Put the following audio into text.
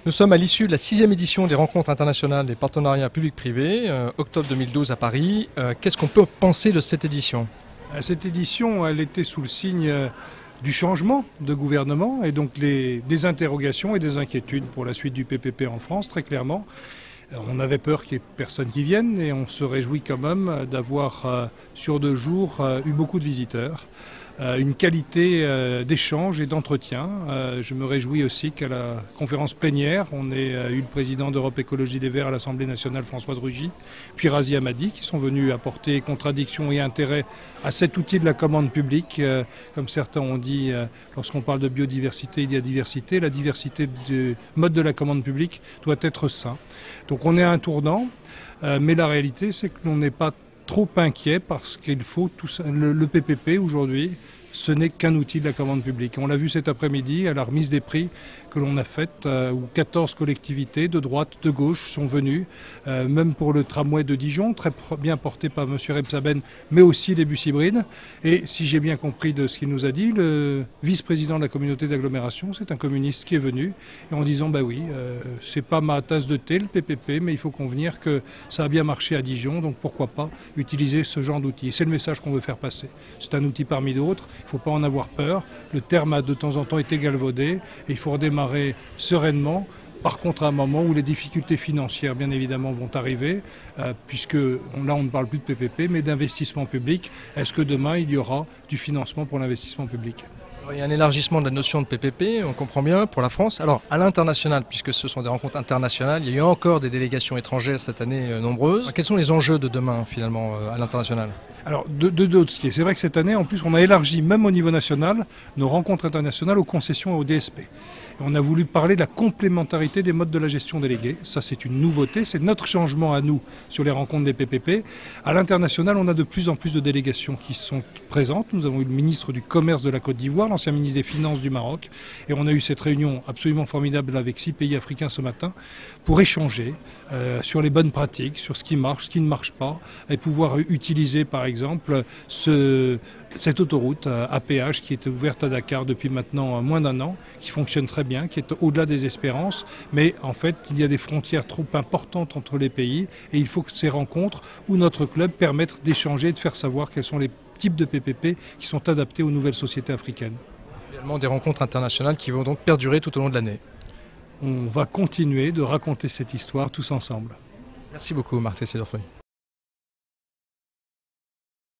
Nous sommes à l'issue de la 6e édition des rencontres internationales des partenariats publics-privés, octobre 2012 à Paris. Qu'est-ce qu'on peut penser de cette édition? Cette édition, elle était sous le signe du changement de gouvernement et donc des interrogations et des inquiétudes pour la suite du PPP en France, très clairement. On avait peur qu'il n'y ait personne qui vienne et on se réjouit quand même d'avoir, sur 2 jours, eu beaucoup de visiteurs. Une qualité d'échange et d'entretien. Je me réjouis aussi qu'à la conférence plénière, on ait eu le président d'Europe Écologie Les Verts à l'Assemblée nationale, François de Rugy, puis Razi Hammadi, qui sont venus apporter contradiction et intérêt à cet outil de la commande publique. Comme certains ont dit, lorsqu'on parle de biodiversité, il y a diversité. La diversité du mode de la commande publique doit être sain. Donc on est à un tournant, mais la réalité, c'est que l'on n'est pas trop inquiet parce qu'il faut tout ça. Le PPP aujourd'hui, ce n'est qu'un outil de la commande publique. On l'a vu cet après-midi à la remise des prix que l'on a faite, où 14 collectivités de droite, de gauche sont venues, même pour le tramway de Dijon, très bien porté par M. Rebsaben, mais aussi les bus hybrides. Et si j'ai bien compris de ce qu'il nous a dit, le vice-président de la communauté d'agglomération, c'est un communiste qui est venu, et en disant, bah oui, c'est pas ma tasse de thé, le PPP, mais il faut convenir que ça a bien marché à Dijon, donc pourquoi pas utiliser ce genre d'outil. Et c'est le message qu'on veut faire passer. C'est un outil parmi d'autres. Il ne faut pas en avoir peur. Le terme a de temps en temps été galvaudé et il faut redémarrer sereinement. Par contre, à un moment où les difficultés financières, bien évidemment, vont arriver, puisque là, on ne parle plus de PPP, mais d'investissement public. Est-ce que demain, il y aura du financement pour l'investissement public ? Il y a un élargissement de la notion de PPP, on comprend bien, pour la France. Alors, à l'international, puisque ce sont des rencontres internationales, il y a eu encore des délégations étrangères cette année nombreuses. Quels sont les enjeux de demain, finalement, à l'international ? Alors, deux dossiers. C'est vrai que cette année, en plus, on a élargi, même au niveau national, nos rencontres internationales aux concessions et aux DSP. Et on a voulu parler de la complémentarité des modes de la gestion déléguée. Ça, c'est une nouveauté. C'est notre changement à nous sur les rencontres des PPP. À l'international, on a de plus en plus de délégations qui sont présentes. Nous avons eu le ministre du Commerce de la Côte d'Ivoire, l'ancien ministre des Finances du Maroc. Et on a eu cette réunion absolument formidable avec 6 pays africains ce matin pour échanger sur les bonnes pratiques, sur ce qui marche, ce qui ne marche pas, et pouvoir utiliser, par exemple, cette autoroute à péage qui est ouverte à Dakar depuis maintenant moins d'1 an, qui fonctionne très bien, qui est au-delà des espérances. Mais en fait, il y a des frontières trop importantes entre les pays et il faut que ces rencontres où notre club permettent d'échanger, de faire savoir quels sont les types de PPP qui sont adaptés aux nouvelles sociétés africaines. Également des rencontres internationales qui vont donc perdurer tout au long de l'année. On va continuer de raconter cette histoire tous ensemble. Merci beaucoup, Martin Sedorfeuille.